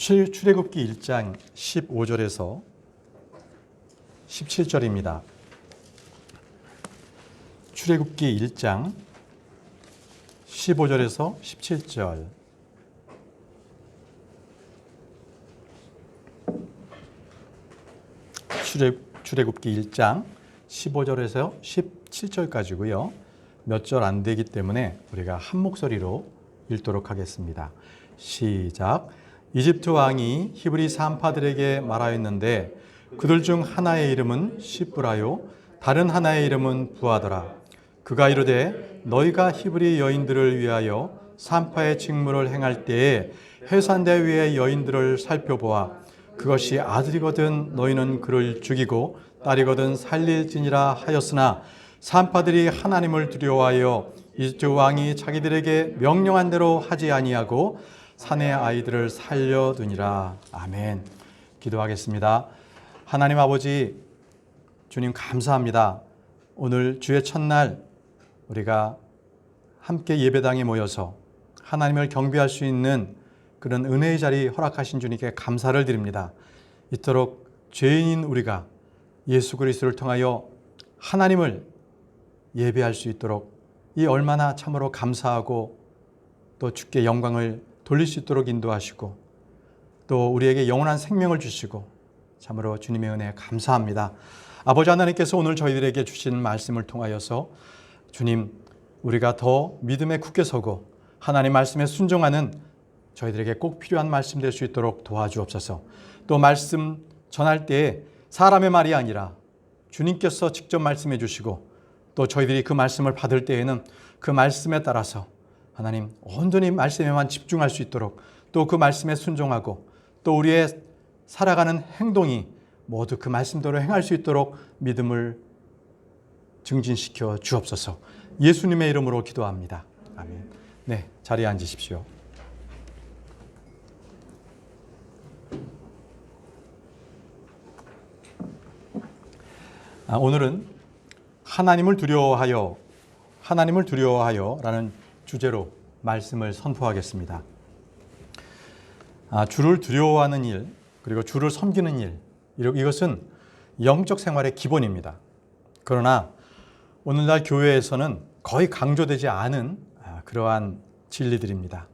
출애굽기 1장 15절에서 17절입니다. 출애굽기 1장 15절에서 17절. 출애굽기 1장 15절에서 17절까지고요. 몇 절 안 되기 때문에 우리가 한 목소리로 읽도록 하겠습니다. 시작. 이집트 왕이 히브리 산파들에게 말하였는데 그들 중 하나의 이름은 시브라요 다른 하나의 이름은 부하더라. 그가 이르되 너희가 히브리 여인들을 위하여 산파의 직무를 행할 때에 해산대 위의 여인들을 살펴보아 그것이 아들이거든 너희는 그를 죽이고 딸이거든 살릴지니라 하였으나 산파들이 하나님을 두려워하여 이집트 왕이 자기들에게 명령한 대로 하지 아니하고 산의 아이들을 살려두니라. 아멘. 기도하겠습니다. 하나님 아버지, 주님 감사합니다. 오늘 주의 첫날 우리가 함께 예배당에 모여서 하나님을 경배할 수 있는 그런 은혜의 자리 허락하신 주님께 감사를 드립니다. 이토록 죄인인 우리가 예수 그리스도를 통하여 하나님을 예배할 수 있도록 이 얼마나 참으로 감사하고 또 주께 영광을 돌릴 수 있도록 인도하시고 또 우리에게 영원한 생명을 주시고 참으로 주님의 은혜에 감사합니다. 아버지 하나님께서 오늘 저희들에게 주신 말씀을 통하여서 주님, 우리가 더 믿음에 굳게 서고 하나님 말씀에 순종하는 저희들에게 꼭 필요한 말씀 될 수 있도록 도와주옵소서. 또 말씀 전할 때에 사람의 말이 아니라 주님께서 직접 말씀해 주시고 또 저희들이 그 말씀을 받을 때에는 그 말씀에 따라서 하나님 온전히 말씀에만 집중할 수 있도록 또 그 말씀에 순종하고 또 우리의 살아가는 행동이 모두 그 말씀대로 행할 수 있도록 믿음을 증진시켜 주옵소서. 예수님의 이름으로 기도합니다. 아멘. 네, 자리에 앉으십시오. 오늘은 하나님을 두려워하여라는 주제로 말씀을 선포하겠습니다. 주를 두려워하는 일, 그리고 주를 섬기는 일, 이것은 영적 생활의 기본입니다. 그러나 오늘날 교회에서는 거의 강조되지 않은 그러한 진리들입니다.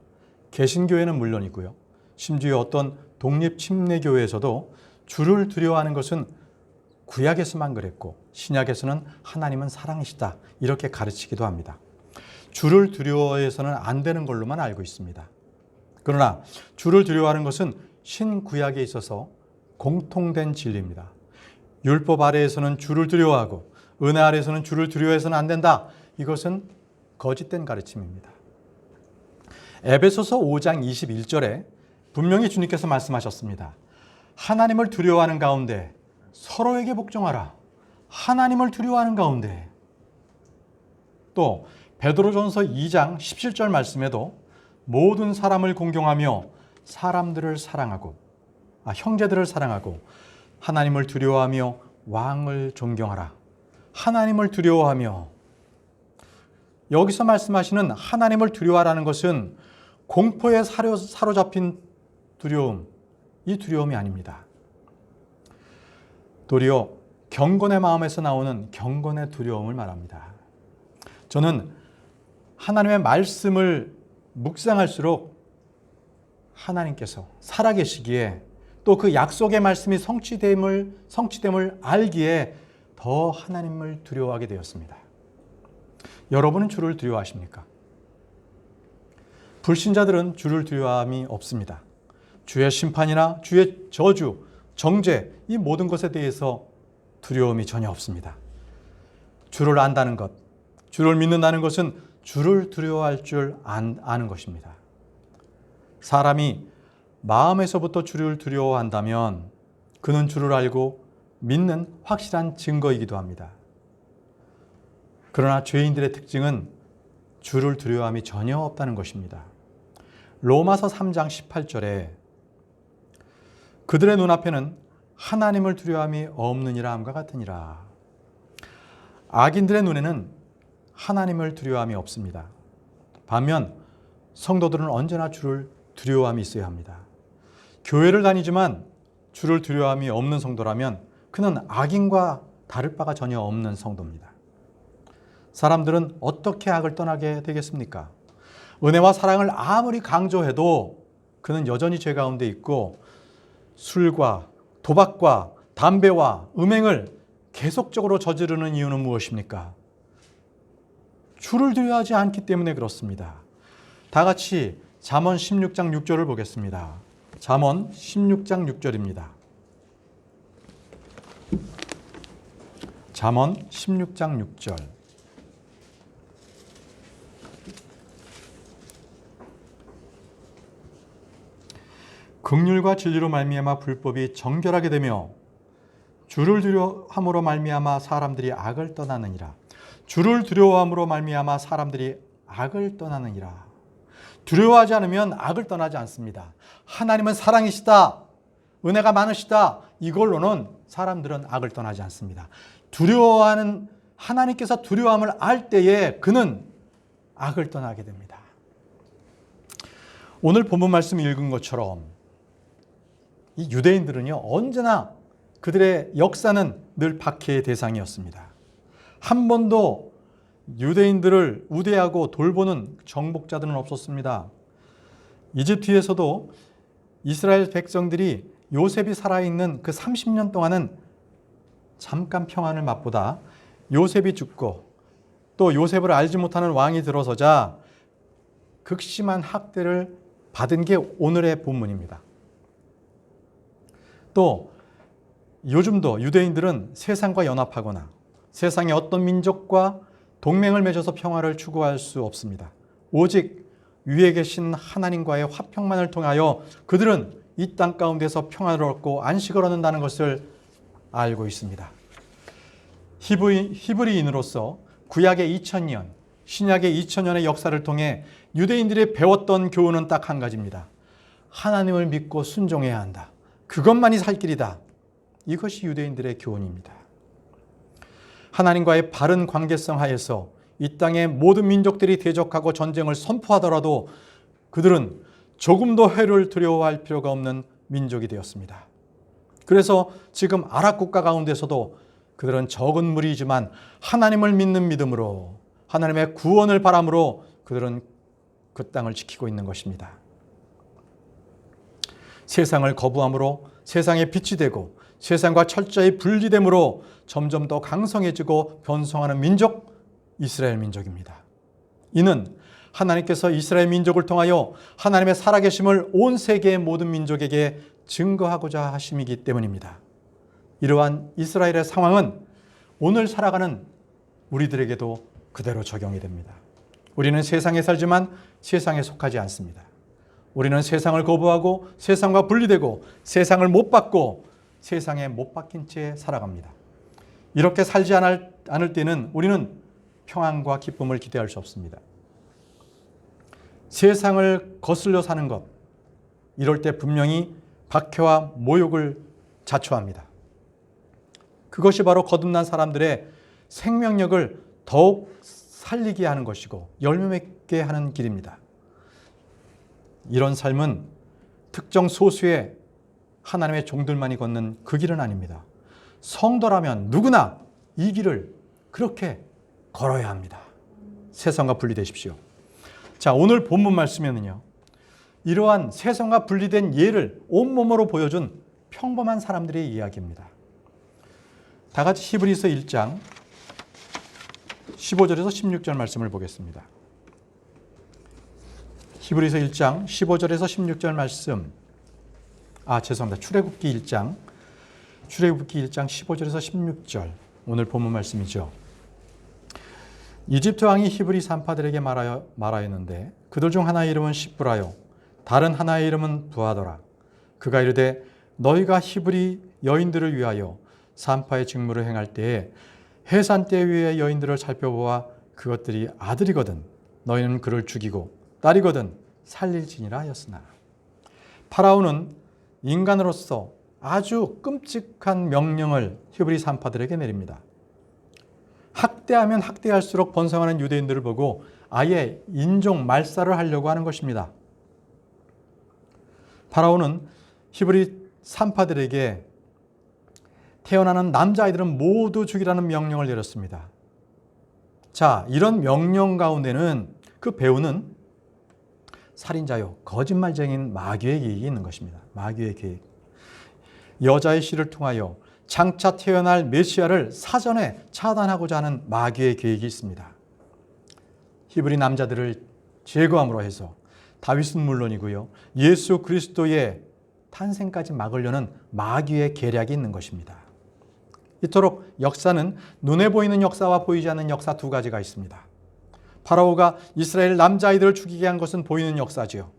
개신교회는 물론이고요. 심지어 어떤 독립침례교회에서도 주를 두려워하는 것은 구약에서만 그랬고 신약에서는 하나님은 사랑이시다 이렇게 가르치기도 합니다. 주를 두려워해서는 안 되는 걸로만 알고 있습니다. 그러나 주를 두려워하는 것은 신구약에 있어서 공통된 진리입니다. 율법 아래에서는 주를 두려워하고 은혜 아래에서는 주를 두려워해서는 안 된다. 이것은 거짓된 가르침입니다. 에베소서 5장 21절에 분명히 주님께서 말씀하셨습니다. 하나님을 두려워하는 가운데 서로에게 복종하라. 하나님을 두려워하는 가운데. 또 베드로전서 2장 17절 말씀에도 모든 사람을 공경하며 사람들을 사랑하고 형제들을 사랑하고 하나님을 두려워하며 왕을 존경하라. 하나님을 두려워하며. 여기서 말씀하시는 하나님을 두려워하라는 것은 공포에 사로잡힌 두려움, 이 두려움이 아닙니다. 도리어 경건의 마음에서 나오는 경건의 두려움을 말합니다. 저는 하나님의 말씀을 묵상할수록 하나님께서 살아계시기에 또 그 약속의 말씀이 성취됨을 알기에 더 하나님을 두려워하게 되었습니다. 여러분은 주를 두려워하십니까? 불신자들은 주를 두려워함이 없습니다. 주의 심판이나 주의 저주, 정죄, 이 모든 것에 대해서 두려움이 전혀 없습니다. 주를 안다는 것, 주를 믿는다는 것은 주를 두려워할 줄 아는 것입니다. 사람이 마음에서부터 주를 두려워한다면 그는 주를 알고 믿는 확실한 증거이기도 합니다. 그러나 죄인들의 특징은 주를 두려워함이 전혀 없다는 것입니다. 로마서 3장 18절에 그들의 눈앞에는 하나님을 두려워함이 없느니라 함과 같으니라. 악인들의 눈에는 하나님을 두려워함이 없습니다. 반면 성도들은 언제나 주를 두려워함이 있어야 합니다. 교회를 다니지만 주를 두려움이 없는 성도라면 그는 악인과 다를 바가 전혀 없는 성도입니다. 사람들은 어떻게 악을 떠나게 되겠습니까? 은혜와 사랑을 아무리 강조해도 그는 여전히 죄 가운데 있고 술과 도박과 담배와 음행을 계속적으로 저지르는 이유는 무엇입니까? 주를 두려워하지 않기 때문에 그렇습니다. 다 같이 잠언 16장 6절을 보겠습니다. 잠언 16장 6절입니다. 잠언 16장 6절. 긍휼과 진리로 말미암아 불법이 정결하게 되며 주를 두려워함으로 말미암아 사람들이 악을 떠나느니라. 주를 두려워함으로 말미암아 사람들이 악을 떠나느니라. 두려워하지 않으면 악을 떠나지 않습니다. 하나님은 사랑이시다, 은혜가 많으시다, 이걸로는 사람들은 악을 떠나지 않습니다. 두려워하는 하나님께서 두려움을 알 때에 그는 악을 떠나게 됩니다. 오늘 본문 말씀 읽은 것처럼 이 유대인들은요, 언제나 그들의 역사는 늘 박해의 대상이었습니다. 한 번도 유대인들을 우대하고 돌보는 정복자들은 없었습니다. 이집트에서도 이스라엘 백성들이 요셉이 살아있는 그 30년 동안은 잠깐 평안을 맛보다 요셉이 죽고 또 요셉을 알지 못하는 왕이 들어서자 극심한 학대를 받은 게 오늘의 본문입니다. 또 요즘도 유대인들은 세상과 연합하거나 세상의 어떤 민족과 동맹을 맺어서 평화를 추구할 수 없습니다. 오직 위에 계신 하나님과의 화평만을 통하여 그들은 이 땅 가운데서 평화를 얻고 안식을 얻는다는 것을 알고 있습니다. 히브리인으로서 구약의 2000년, 신약의 2000년의 역사를 통해 유대인들이 배웠던 교훈은 딱 한 가지입니다. 하나님을 믿고 순종해야 한다. 그것만이 살 길이다. 이것이 유대인들의 교훈입니다. 하나님과의 바른 관계성 하에서 이 땅의 모든 민족들이 대적하고 전쟁을 선포하더라도 그들은 조금도 해를 두려워할 필요가 없는 민족이 되었습니다. 그래서 지금 아랍 국가 가운데서도 그들은 적은 무리이지만 하나님을 믿는 믿음으로 하나님의 구원을 바람으로 그들은 그 땅을 지키고 있는 것입니다. 세상을 거부함으로 세상의 빛이 되고 세상과 철저히 분리됨으로 점점 더 강성해지고 변성하는 민족, 이스라엘 민족입니다. 이는 하나님께서 이스라엘 민족을 통하여 하나님의 살아계심을 온 세계의 모든 민족에게 증거하고자 하심이기 때문입니다. 이러한 이스라엘의 상황은 오늘 살아가는 우리들에게도 그대로 적용이 됩니다. 우리는 세상에 살지만 세상에 속하지 않습니다. 우리는 세상을 거부하고 세상과 분리되고 세상을 못 받고 세상에 못 박힌 채 살아갑니다. 이렇게 살지 않을 때는 우리는 평안과 기쁨을 기대할 수 없습니다. 세상을 거슬려 사는 것, 이럴 때 분명히 박해와 모욕을 자초합니다. 그것이 바로 거듭난 사람들의 생명력을 더욱 살리게 하는 것이고 열매 맺게 하는 길입니다. 이런 삶은 특정 소수의 하나님의 종들만이 걷는 그 길은 아닙니다. 성도라면 누구나 이 길을 그렇게 걸어야 합니다. 세상과 분리되십시오. 자, 오늘 본문 말씀에는요, 이러한 세상과 분리된 예를 온몸으로 보여준 평범한 사람들의 이야기입니다. 다 같이 히브리서 1장 15절에서 16절 말씀을 보겠습니다. 히브리서 1장 15절에서 16절 말씀. 출애굽기 1장 15절에서 16절. 오늘 본문 말씀이죠. 이집트 왕이 히브리 산파들에게 말하였는데 그들 중 하나의 이름은 시브라요 다른 하나의 이름은 부하더라. 그가 이르되 너희가 히브리 여인들을 위하여 산파의 직무를 행할 때에 해산대 위의 여인들을 살펴보아 그것들이 아들이거든 너희는 그를 죽이고 딸이거든 살릴지니라 하였으나. 파라오는 인간으로서 아주 끔찍한 명령을 히브리 산파들에게 내립니다. 학대하면 학대할수록 번성하는 유대인들을 보고 아예 인종 말살을 하려고 하는 것입니다. 파라오는 히브리 산파들에게 태어나는 남자아이들은 모두 죽이라는 명령을 내렸습니다. 자, 이런 명령 가운데는 그 배우는 살인자요, 거짓말쟁인 마귀의 계획이 있는 것입니다. 마귀의 계획. 여자의 씨를 통하여 장차 태어날 메시아를 사전에 차단하고자 하는 마귀의 계획이 있습니다. 히브리 남자들을 제거함으로 해서 다윗은 물론이고요, 예수 그리스도의 탄생까지 막으려는 마귀의 계략이 있는 것입니다. 이토록 역사는 눈에 보이는 역사와 보이지 않는 역사 두 가지가 있습니다. 파라오가 이스라엘 남자아이들을 죽이게 한 것은 보이는 역사지요.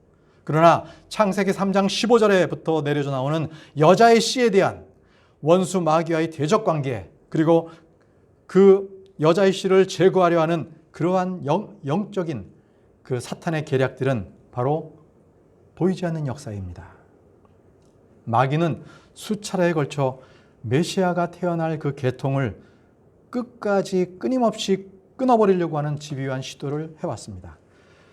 그러나 창세기 3장 15절에부터 내려져 나오는 여자의 씨에 대한 원수 마귀와의 대적 관계, 그리고 그 여자의 씨를 제거하려 하는 그러한 영적인 그 사탄의 계략들은 바로 보이지 않는 역사입니다. 마귀는 수차례에 걸쳐 메시아가 태어날 그 계통을 끝까지 끊임없이 끊어버리려고 하는 집요한 시도를 해왔습니다.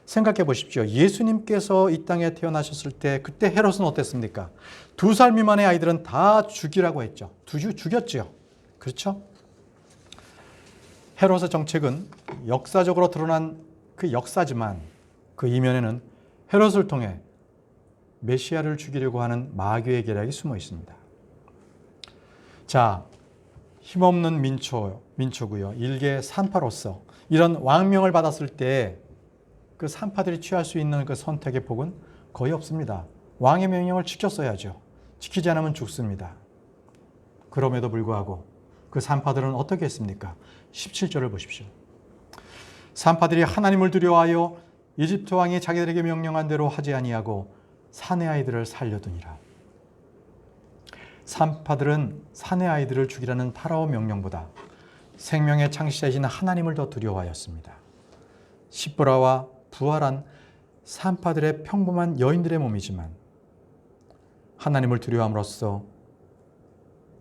생각해 보십시오. 예수님께서 이 땅에 태어나셨을 때 그때 헤롯은 어땠습니까? 2살 미만의 아이들은 다 죽이라고 했죠. 죽였죠. 그렇죠? 헤롯의 정책은 역사적으로 드러난 그 역사지만 그 이면에는 헤롯을 통해 메시아를 죽이려고 하는 마귀의 계략이 숨어 있습니다. 자, 힘없는 민초고요. 일개 산파로서 이런 왕명을 받았을 때 그 산파들이 취할 수 있는 그 선택의 폭은 거의 없습니다. 왕의 명령을 지켰어야죠. 지키지 않으면 죽습니다. 그럼에도 불구하고 그 산파들은 어떻게 했습니까? 17절을 보십시오. 산파들이 하나님을 두려워하여 이집트 왕이 자기들에게 명령한 대로 하지 아니하고 사내 아이들을 살려두니라. 산파들은 사내 아이들을 죽이라는 파라오 명령보다 생명의 창시자이신 하나님을 더 두려워하였습니다. 시보라와 부활한 산파들의 평범한 여인들의 몸이지만 하나님을 두려워함으로써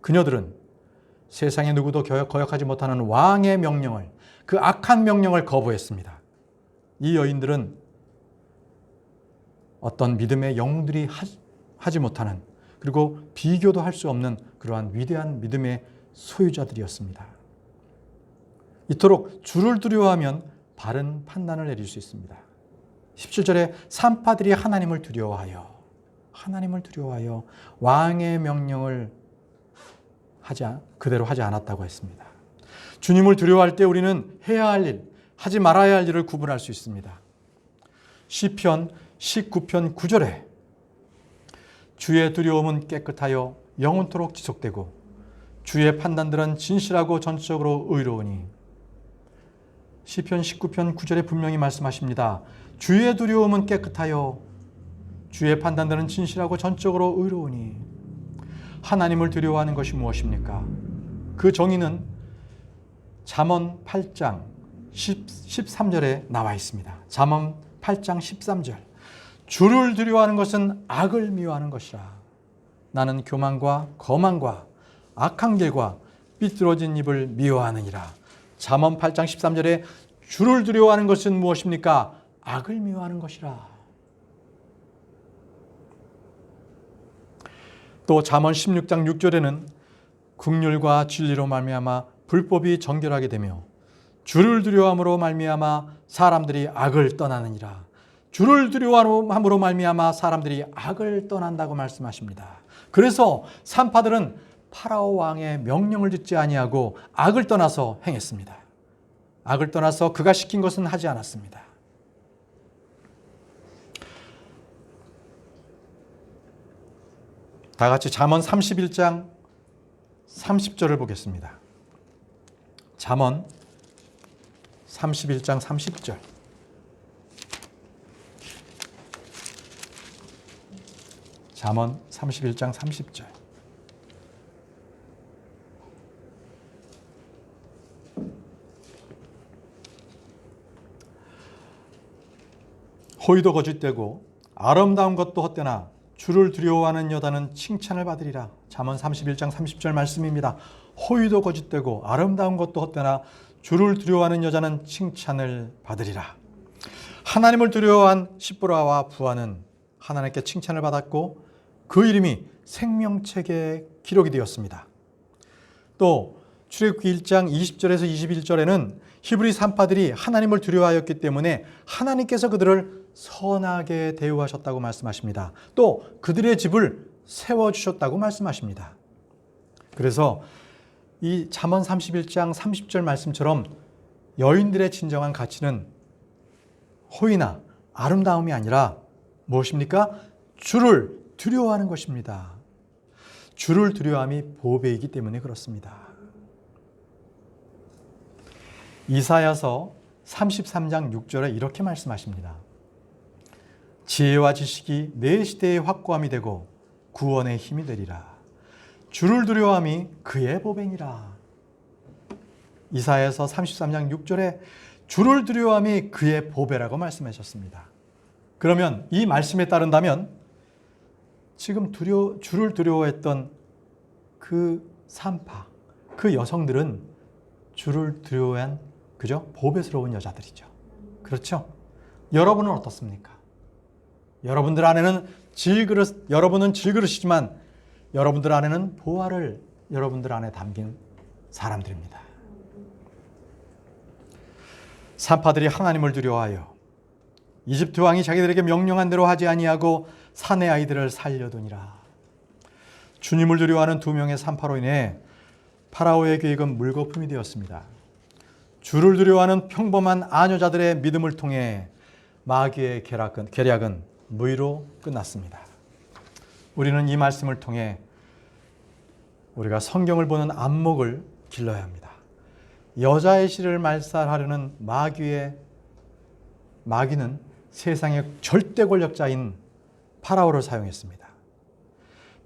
그녀들은 세상의 누구도 거역하지 못하는 왕의 명령을, 그 악한 명령을 거부했습니다. 이 여인들은 어떤 믿음의 영웅들이 하지 못하는, 그리고 비교도 할 수 없는 그러한 위대한 믿음의 소유자들이었습니다. 이토록 주를 두려워하면 바른 판단을 내릴 수 있습니다. 17절에 산파들이 하나님을 두려워하여 왕의 명령을 그대로 하지 않았다고 했습니다. 주님을 두려워할 때 우리는 해야 할 일, 하지 말아야 할 일을 구분할 수 있습니다. 시편 19편 9절에 주의 두려움은 깨끗하여 영원토록 지속되고 주의 판단들은 진실하고 전적으로 의로우니, 시편 19편 9절에 분명히 말씀하십니다. 주의 두려움은 깨끗하여 주의 판단들은 진실하고 전적으로 의로우니. 하나님을 두려워하는 것이 무엇입니까? 그 정의는 잠언 8장 13절에 나와 있습니다. 잠언 8장 13절. 주를 두려워하는 것은 악을 미워하는 것이라. 나는 교만과 거만과 악한 길과 삐뚤어진 입을 미워하느니라. 잠언 8장 13절에 주를 두려워하는 것은 무엇입니까? 악을 미워하는 것이라. 또 잠언 16장 6절에는 긍휼과 진리로 말미암아 불법이 정결하게 되며 주를 두려워함으로 말미암아 사람들이 악을 떠나느니라. 주를 두려워함으로 말미암아 사람들이 악을 떠난다고 말씀하십니다. 그래서 산파들은 파라오 왕의 명령을 듣지 아니하고 악을 떠나서 행했습니다. 악을 떠나서 그가 시킨 것은 하지 않았습니다. 다 같이 잠언 31장 30절을 보겠습니다. 잠언 31장 30절. 잠언 31장 30절. 호의도 거짓되고 아름다운 것도 헛되나 주를 두려워하는 여자는 칭찬을 받으리라. 잠언 31장 30절 말씀입니다. 호의도 거짓되고 아름다운 것도 헛되나 주를 두려워하는 여자는 칭찬을 받으리라. 하나님을 두려워한 시보라와 부하는 하나님께 칭찬을 받았고 그 이름이 생명책에 기록이 되었습니다. 또 출애굽기 1장 20절에서 21절에는 히브리 산파들이 하나님을 두려워하였기 때문에 하나님께서 그들을 선하게 대우하셨다고 말씀하십니다. 또 그들의 집을 세워주셨다고 말씀하십니다. 그래서 이 잠언 31장 30절 말씀처럼 여인들의 진정한 가치는 호의나 아름다움이 아니라 무엇입니까? 주를 두려워하는 것입니다. 주를 두려워함이 보배이기 때문에 그렇습니다. 이사야서 33장 6절에 이렇게 말씀하십니다. 지혜와 지식이 내 시대의 확고함이 되고 구원의 힘이 되리라. 주를 두려워함이 그의 보배니라. 이사야서 33장 6절에 주를 두려워함이 그의 보배라고 말씀하셨습니다. 그러면 이 말씀에 따른다면 지금 주를 두려워했던 그 산파, 그 여성들은 주를 두려워한 그죠? 보배스러운 여자들이죠. 그렇죠? 여러분은 어떻습니까? 여러분들 안에는 여러분은 질그릇이지만 여러분들 안에는 보화를 여러분들 안에 담긴 사람들입니다. 산파들이 하나님을 두려워하여 이집트 왕이 자기들에게 명령한 대로 하지 아니하고 사내 아이들을 살려두니라. 주님을 두려워하는 두 명의 산파로 인해 파라오의 계획은 물거품이 되었습니다. 주를 두려워하는 평범한 아녀자들의 믿음을 통해 마귀의 계략은 무의로 끝났습니다. 우리는 이 말씀을 통해 우리가 성경을 보는 안목을 길러야 합니다. 여자의 씨를 말살하려는 마귀는 세상의 절대 권력자인 파라오를 사용했습니다.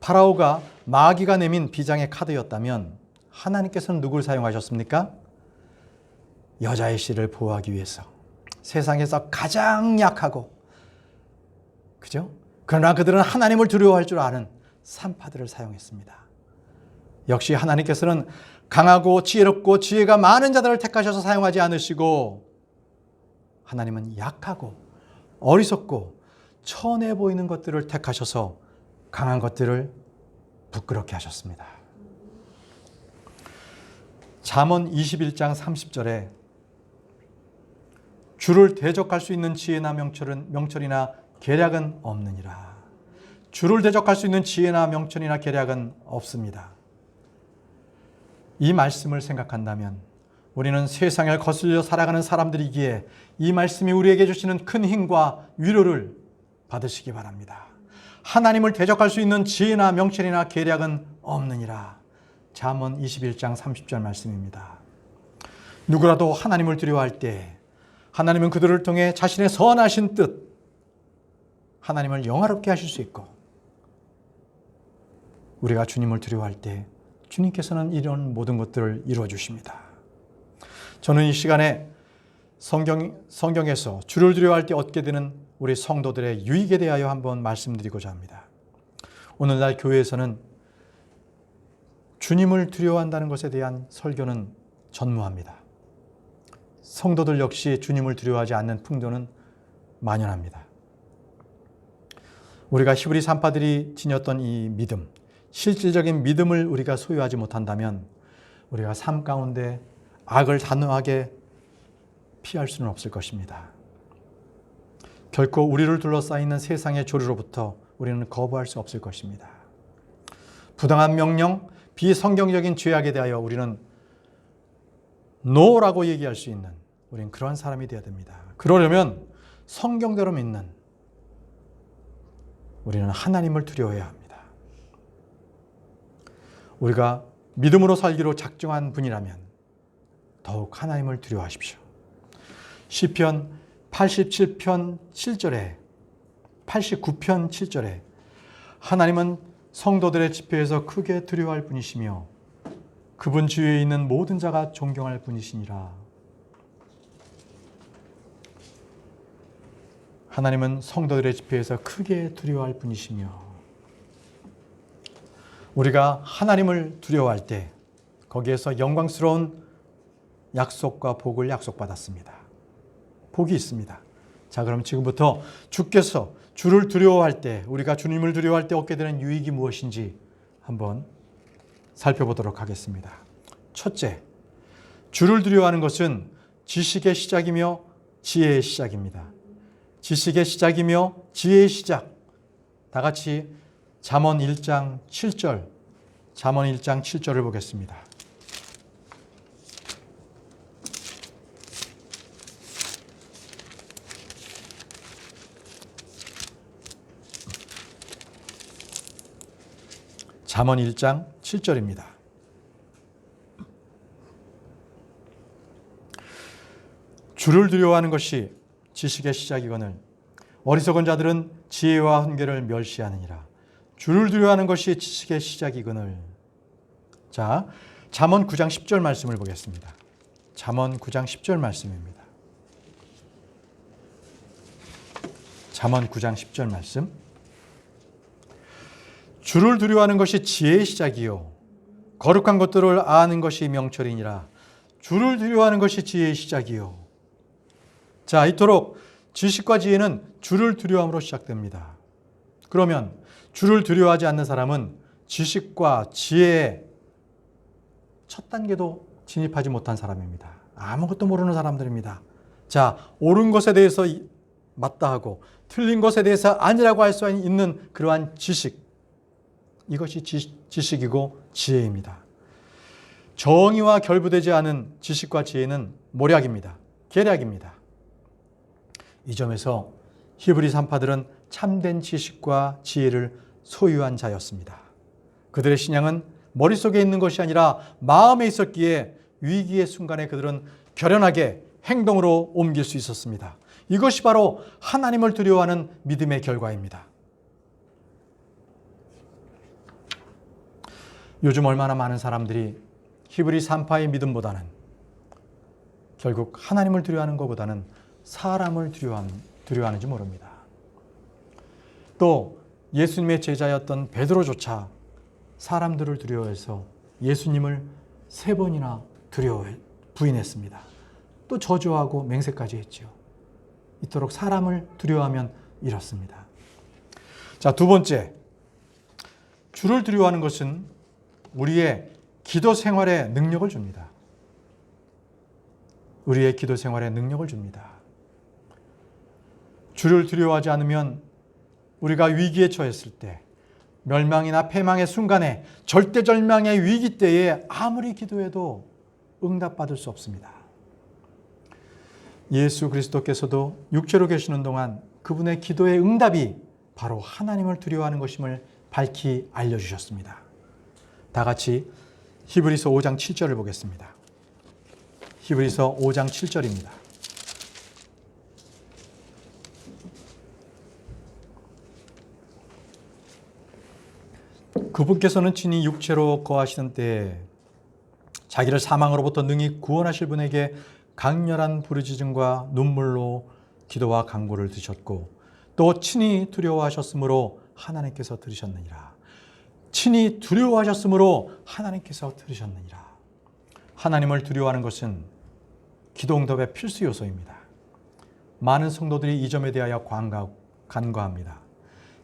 파라오가 마귀가 내민 비장의 카드였다면 하나님께서는 누구를 사용하셨습니까? 여자의 씨를 보호하기 위해서 세상에서 가장 약하고 그죠? 그러나 그들은 하나님을 두려워할 줄 아는 산파들을 사용했습니다. 역시 하나님께서는 강하고 지혜롭고 지혜가 많은 자들을 택하셔서 사용하지 않으시고 하나님은 약하고 어리석고 천해 보이는 것들을 택하셔서 강한 것들을 부끄럽게 하셨습니다. 잠언 21장 30절에 주를 대적할 수 있는 지혜나 명철이나 계략은 없느니라. 주를 대적할 수 있는 지혜나 명철이나 계략은 없습니다. 이 말씀을 생각한다면 우리는 세상을 거슬려 살아가는 사람들이기에 이 말씀이 우리에게 주시는 큰 힘과 위로를 받으시기 바랍니다. 하나님을 대적할 수 있는 지혜나 명철이나 계략은 없느니라. 잠언 21장 30절 말씀입니다. 누구라도 하나님을 두려워할 때 하나님은 그들을 통해 자신의 선하신 뜻, 하나님을 영화롭게 하실 수 있고 우리가 주님을 두려워할 때 주님께서는 이런 모든 것들을 이루어 주십니다. 저는 이 시간에 성경에서 주를 두려워할 때 얻게 되는 우리 성도들의 유익에 대하여 한번 말씀드리고자 합니다. 오늘날 교회에서는 주님을 두려워한다는 것에 대한 설교는 전무합니다. 성도들 역시 주님을 두려워하지 않는 풍조는 만연합니다. 우리가 히브리 산파들이 지녔던 이 믿음, 실질적인 믿음을 우리가 소유하지 못한다면 우리가 삶 가운데 악을 단호하게 피할 수는 없을 것입니다. 결코 우리를 둘러싸이는 세상의 조류로부터 우리는 거부할 수 없을 것입니다. 부당한 명령, 비성경적인 죄악에 대하여 우리는 노라고 얘기할 수 있는 우리는 그러한 사람이 되어야 됩니다. 그러려면 성경대로 믿는 우리는 하나님을 두려워해야 합니다. 우리가 믿음으로 살기로 작정한 분이라면 더욱 하나님을 두려워하십시오. 시편 87편 7절에 89편 7절에 하나님은 성도들의 집회에서 크게 두려워할 분이시며 그분 주위에 있는 모든 자가 존경할 분이시니라. 하나님은 성도들의 집회에서 크게 두려워할 분이시며 우리가 하나님을 두려워할 때 거기에서 영광스러운 약속과 복을 약속받았습니다. 복이 있습니다. 자, 그럼 지금부터 주께서 주를 두려워할 때, 우리가 주님을 두려워할 때 얻게 되는 유익이 무엇인지 한번 살펴보도록 하겠습니다. 첫째, 주를 두려워하는 것은 지식의 시작이며 지혜의 시작입니다. 지식의 시작이며 지혜의 시작. 다 같이 잠언 1장 7절, 잠언 1장 7절을 보겠습니다. 잠언 1장 7절입니다. 주를 두려워하는 것이 지식의 시작이거늘 어리석은 자들은 지혜와 훈계를 멸시하느니라. 주를 두려워하는 것이 지식의 시작이거늘. 자, 잠언 9장 10절 말씀을 보겠습니다. 잠언 9장 10절 말씀입니다. 잠언 9장 10절 말씀. 주를 두려워하는 것이 지혜의 시작이요 거룩한 것들을 아는 것이 명철이니라. 주를 두려워하는 것이 지혜의 시작이요. 자, 이토록 지식과 지혜는 주를 두려워함으로 시작됩니다. 그러면 주를 두려워하지 않는 사람은 지식과 지혜의 첫 단계도 진입하지 못한 사람입니다. 아무것도 모르는 사람들입니다. 자, 옳은 것에 대해서 맞다 하고 틀린 것에 대해서 아니라고 할 수 있는 그러한 지식, 이것이 지식이고 지혜입니다. 정의와 결부되지 않은 지식과 지혜는 모략입니다. 계략입니다. 이 점에서 히브리 산파들은 참된 지식과 지혜를 소유한 자였습니다. 그들의 신앙은 머릿속에 있는 것이 아니라 마음에 있었기에 위기의 순간에 그들은 결연하게 행동으로 옮길 수 있었습니다. 이것이 바로 하나님을 두려워하는 믿음의 결과입니다. 요즘 얼마나 많은 사람들이 히브리 산파의 믿음보다는 결국 하나님을 두려워하는 것보다는 사람을 두려워하는지 모릅니다. 또 예수님의 제자였던 베드로조차 사람들을 두려워해서 예수님을 3번이나 부인했습니다. 또 저주하고 맹세까지 했지요. 이토록 사람을 두려워하면 이렇습니다. 자, 두 번째, 주를 두려워하는 것은 우리의 기도 생활에 능력을 줍니다. 우리의 기도 생활에 능력을 줍니다. 주를 두려워하지 않으면 우리가 위기에 처했을 때, 멸망이나 패망의 순간에, 절대절망의 위기 때에 아무리 기도해도 응답받을 수 없습니다. 예수 그리스도께서도 육체로 계시는 동안 그분의 기도의 응답이 바로 하나님을 두려워하는 것임을 밝히 알려주셨습니다. 다 같이 히브리서 5장 7절을 보겠습니다. 히브리서 5장 7절입니다. 그분께서는 친히 육체로 거하시던 때에 자기를 사망으로부터 능히 구원하실 분에게 강렬한 부르짖음과 눈물로 기도와 간구를 드셨고 또 친히 두려워하셨으므로 하나님께서 들으셨느니라. 친히 두려워하셨으므로 하나님께서 들으셨느니라. 하나님을 두려워하는 것은 기도 응답의 필수 요소입니다. 많은 성도들이 이 점에 대하여 간과합니다.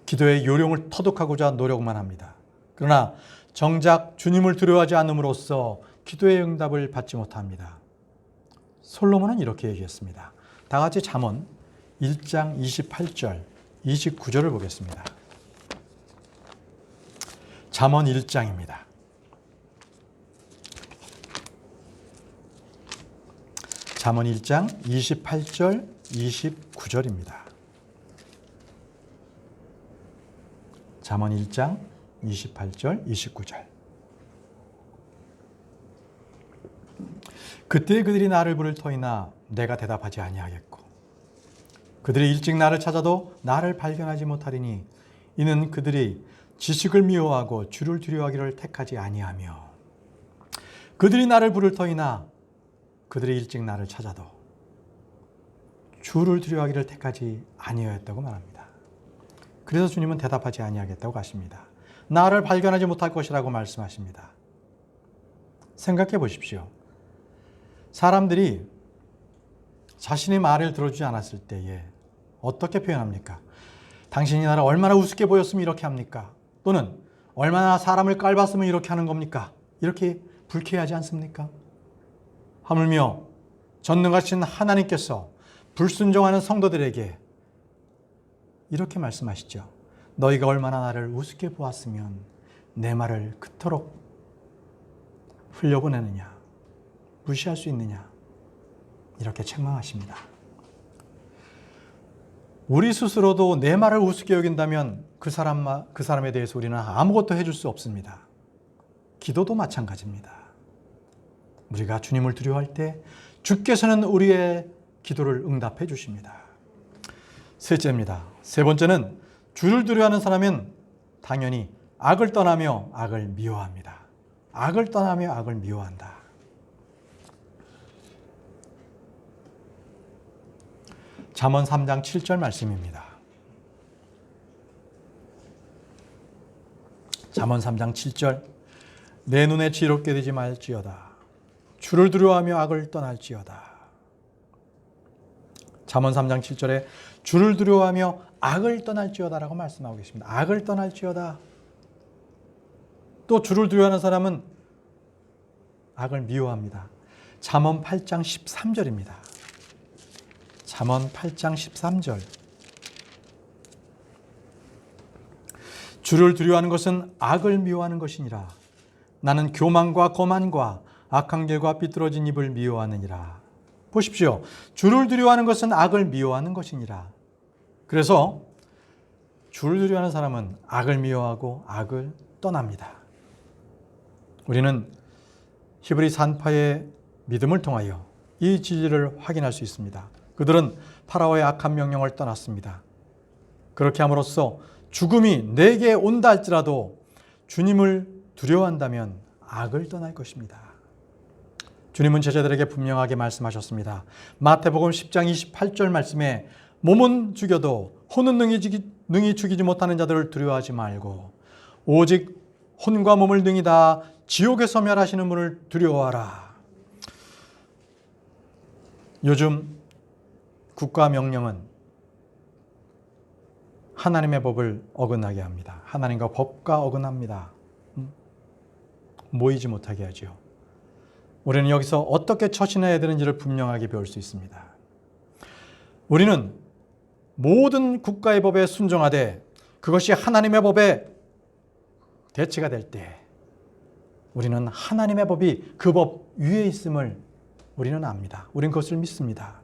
기도의 요령을 터득하고자 노력만 합니다. 그러나 정작 주님을 두려워하지 않음으로써 기도의 응답을 받지 못합니다. 솔로몬은 이렇게 얘기했습니다. 다 같이 잠언 1장 28절, 29절을 보겠습니다. 잠언 1장입니다. 잠언 1장 28절, 29절입니다. 잠언 1장 28절, 29절. 그때 그들이 나를 부를 터이나 내가 대답하지 아니하겠고 그들이 일찍 나를 찾아도 나를 발견하지 못하리니 이는 그들이 지식을 미워하고 주를 두려워하기를 택하지 아니하며 그들이 나를 부를 터이나 그들이 일찍 나를 찾아도 주를 두려워하기를 택하지 아니하였다고 말합니다. 그래서 주님은 대답하지 아니하겠다고 하십니다. 나를 발견하지 못할 것이라고 말씀하십니다. 생각해 보십시오. 사람들이 자신의 말을 들어주지 않았을 때에 어떻게 표현합니까? 당신이 나를 얼마나 우습게 보였으면 이렇게 합니까? 또는 얼마나 사람을 깔봤으면 이렇게 하는 겁니까? 이렇게 불쾌하지 않습니까? 하물며 전능하신 하나님께서 불순종하는 성도들에게 이렇게 말씀하시죠. 너희가 얼마나 나를 우습게 보았으면 내 말을 그토록 흘려보내느냐, 무시할 수 있느냐, 이렇게 책망하십니다. 우리 스스로도 내 말을 우습게 여긴다면 그 사람에 대해서 우리는 아무것도 해줄 수 없습니다. 기도도 마찬가지입니다. 우리가 주님을 두려워할 때 주께서는 우리의 기도를 응답해 주십니다. 셋째입니다. 세 번째는 주를 두려워하는 사람은 당연히 악을 떠나며 악을 미워합니다. 악을 떠나며 악을 미워한다. 잠언 3장 7절 말씀입니다. 잠언 3장 7절 내 눈에 지롭게 되지 말지어다. 주를 두려워하며 악을 떠날지어다. 잠언 3장 7절에 주를 두려워하며 악을 떠날지어다라고 말씀하고 계십니다. 악을 떠날지어다. 또 주를 두려워하는 사람은 악을 미워합니다. 잠언 8장 13절입니다. 잠언 8장 13절 주를 두려워하는 것은 악을 미워하는 것이니라. 나는 교만과 거만과 악한 길과 삐뚤어진 입을 미워하느니라. 보십시오. 주를 두려워하는 것은 악을 미워하는 것이니라. 그래서 주를 두려워하는 사람은 악을 미워하고 악을 떠납니다. 우리는 히브리 산파의 믿음을 통하여 이 진리를 확인할 수 있습니다. 그들은 파라오의 악한 명령을 떠났습니다. 그렇게 함으로써 죽음이 내게 온다 할지라도 주님을 두려워한다면 악을 떠날 것입니다. 주님은 제자들에게 분명하게 말씀하셨습니다. 마태복음 10장 28절 말씀에 몸은 죽여도 혼은 능히 죽이지 못하는 자들을 두려워하지 말고 오직 혼과 몸을 능히 다 지옥에서 멸하시는 분을 두려워하라. 요즘 국가 명령은 하나님의 법을 어긋나게 합니다. 하나님과 법과 어긋납니다. 모이지 못하게 하죠. 우리는 여기서 어떻게 처신해야 되는지를 분명하게 배울 수 있습니다. 우리는 모든 국가의 법에 순종하되 그것이 하나님의 법에 대체가 될 때 우리는 하나님의 법이 그 법 위에 있음을 우리는 압니다. 우리는 그것을 믿습니다.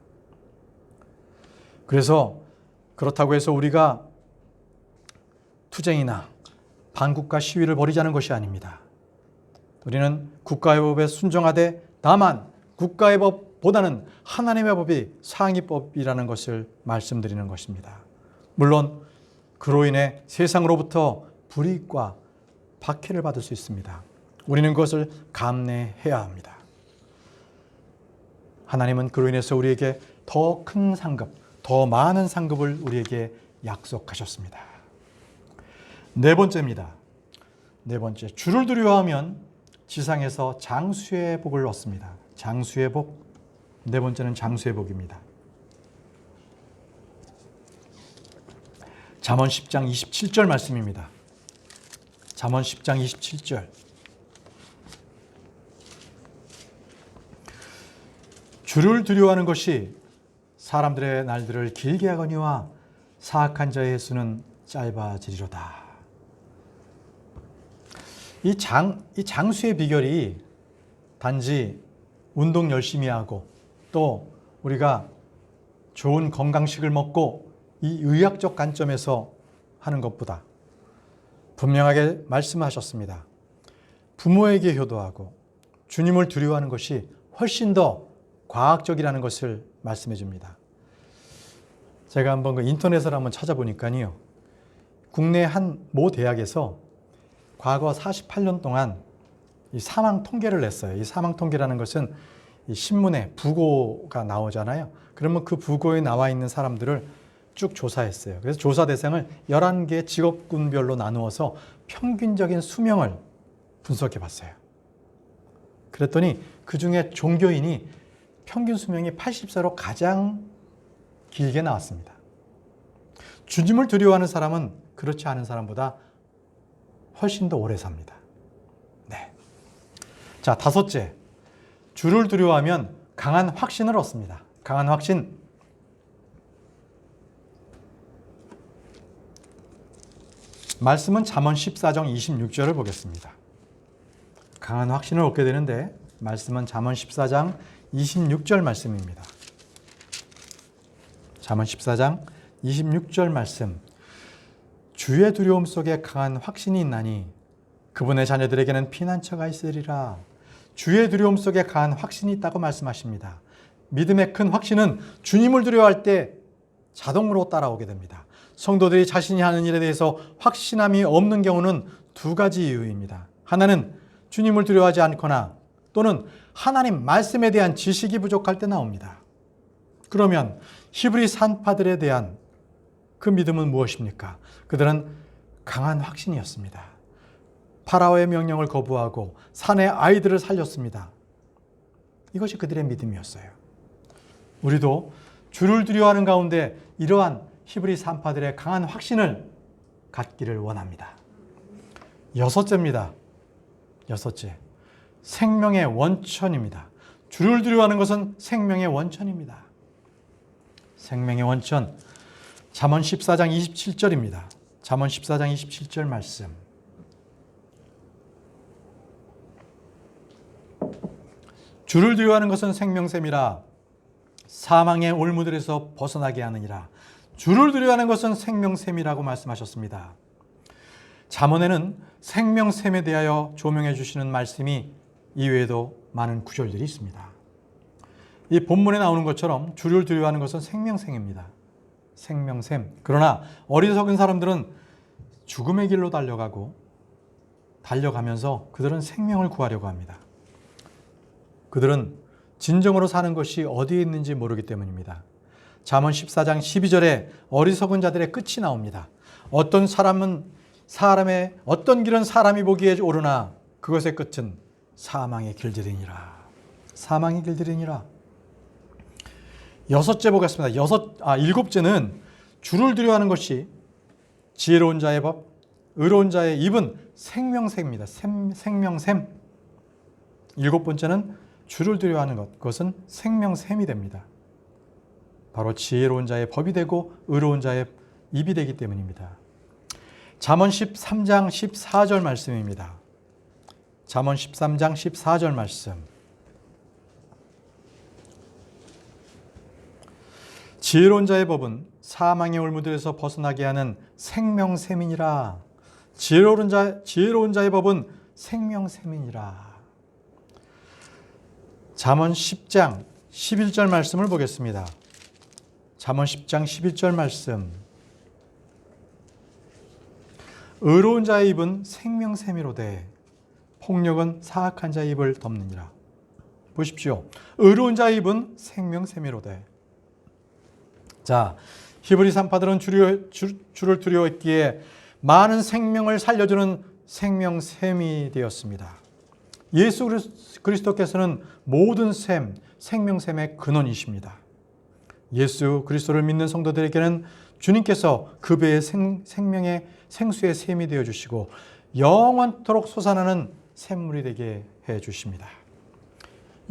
그래서 그렇다고 해서 우리가 투쟁이나 반국가 시위를 벌이자는 것이 아닙니다. 우리는 국가의 법에 순종하되 다만 국가의 법보다는 하나님의 법이 상위법이라는 것을 말씀드리는 것입니다. 물론 그로 인해 세상으로부터 불이익과 박해를 받을 수 있습니다. 우리는 그것을 감내해야 합니다. 하나님은 그로 인해서 우리에게 더 큰 상급, 더 많은 상급을 우리에게 약속하셨습니다. 네 번째입니다. 네 번째, 주를 두려워하면 지상에서 장수의 복을 얻습니다. 장수의 복. 네 번째는 장수의 복입니다. 잠언 10장 27절 말씀입니다. 잠언 10장 27절. 주를 두려워하는 것이 사람들의 날들을 길게 하거니와 사악한 자의 횟수는 짧아지리로다. 이 장수의 비결이 단지 운동 열심히 하고 또 우리가 좋은 건강식을 먹고 이 의학적 관점에서 하는 것보다 분명하게 말씀하셨습니다. 부모에게 효도하고 주님을 두려워하는 것이 훨씬 더 과학적이라는 것을 말씀해 줍니다. 제가 한번 그 인터넷을 한번 찾아보니까요. 국내 한 모 대학에서 과거 48년 동안 이 사망 통계를 냈어요. 이 사망 통계라는 것은 이 신문에 부고가 나오잖아요. 그러면 그 부고에 나와 있는 사람들을 쭉 조사했어요. 그래서 조사 대상을 11개 직업군별로 나누어서 평균적인 수명을 분석해 봤어요. 그랬더니 그중에 종교인이 평균 수명이 80세로 가장 길게 나왔습니다. 주님을 두려워하는 사람은 그렇지 않은 사람보다 훨씬 더 오래 삽니다. 네. 자, 다섯째. 주를 두려워하면 강한 확신을 얻습니다. 강한 확신. 말씀은 잠언 14장 26절을 보겠습니다. 강한 확신을 얻게 되는데 말씀은 잠언 14장 26절 말씀입니다. 잠언 14장 26절 말씀. 주의 두려움 속에 강한 확신이 있나니 그분의 자녀들에게는 피난처가 있으리라. 주의 두려움 속에 강한 확신이 있다고 말씀하십니다. 믿음의 큰 확신은 주님을 두려워할 때 자동으로 따라오게 됩니다. 성도들이 자신이 하는 일에 대해서 확신함이 없는 경우는 두 가지 이유입니다. 하나는 주님을 두려워하지 않거나 또는 하나님 말씀에 대한 지식이 부족할 때 나옵니다. 그러면 히브리 산파들에 대한 그 믿음은 무엇입니까? 그들은 강한 확신이었습니다. 파라오의 명령을 거부하고 산의 아이들을 살렸습니다. 이것이 그들의 믿음이었어요. 우리도 주를 두려워하는 가운데 이러한 히브리 산파들의 강한 확신을 갖기를 원합니다. 여섯째입니다. 여섯째. 생명의 원천입니다. 주를 두려워하는 것은 생명의 원천입니다. 생명의 원천. 잠언 14장 27절입니다. 잠언 14장 27절 말씀. 주를 두려워하는 것은 생명샘이라 사망의 올무들에서 벗어나게 하느니라. 주를 두려워하는 것은 생명샘이라고 말씀하셨습니다. 잠언에는 생명샘에 대하여 조명해 주시는 말씀이 이외에도 많은 구절들이 있습니다. 이 본문에 나오는 것처럼 주를 두려워하는 것은 생명샘입니다. 생명샘. 그러나 어리석은 사람들은 죽음의 길로 달려가면서 그들은 생명을 구하려고 합니다. 그들은 진정으로 사는 것이 어디에 있는지 모르기 때문입니다. 잠언 14장 12절에 어리석은 자들의 끝이 나옵니다. 어떤 길은 사람이 보기에 옳으나 그것의 끝은 사망의 길들이니라. 사망의 길들이니라. 여섯째 보겠습니다. 일곱째는 주를 두려워하는 것이 지혜로운 자의 법, 의로운 자의 입은 생명샘입니다. 생명샘. 일곱 번째는 주를 두려워하는 것, 그것은 생명샘이 됩니다. 바로 지혜로운 자의 법이 되고 의로운 자의 입이 되기 때문입니다. 잠언 13장 14절 말씀입니다. 잠언 13장 14절 말씀. 지혜로운 자의 법은 사망의 올무들에서 벗어나게 하는 생명샘이니라. 지혜로운 자의 법은 생명샘이니라. 잠언 10장 11절 말씀을 보겠습니다. 잠언 10장 11절 말씀. 의로운 자의 입은 생명샘이로되 폭력은 사악한 자의 입을 덮느니라. 보십시오. 의로운 자의 입은 생명샘이로되. 자, 히브리 산파들은 주를 두려워했기에 많은 생명을 살려주는 생명샘이 되었습니다. 예수 그리스도께서는 모든 생명샘의 근원이십니다. 예수 그리스도를 믿는 성도들에게는 주님께서 그 배의 생명의 생수의 샘이 되어주시고 영원토록 솟아나는 샘물이 되게 해주십니다.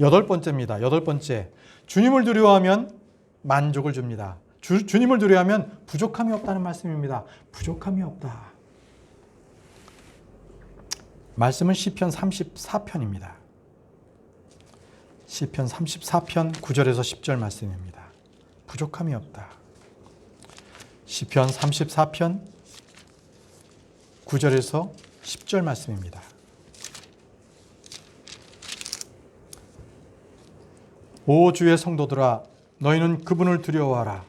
여덟 번째입니다. 여덟 번째. 주님을 두려워하면 만족을 줍니다. 주님을 두려워하면 부족함이 없다는 말씀입니다. 부족함이 없다. 말씀은 시편 34편입니다. 시편 34편 9절에서 10절 말씀입니다. 부족함이 없다. 시편 34편 9절에서 10절 말씀입니다. 오 주의 성도들아, 너희는 그분을 두려워하라.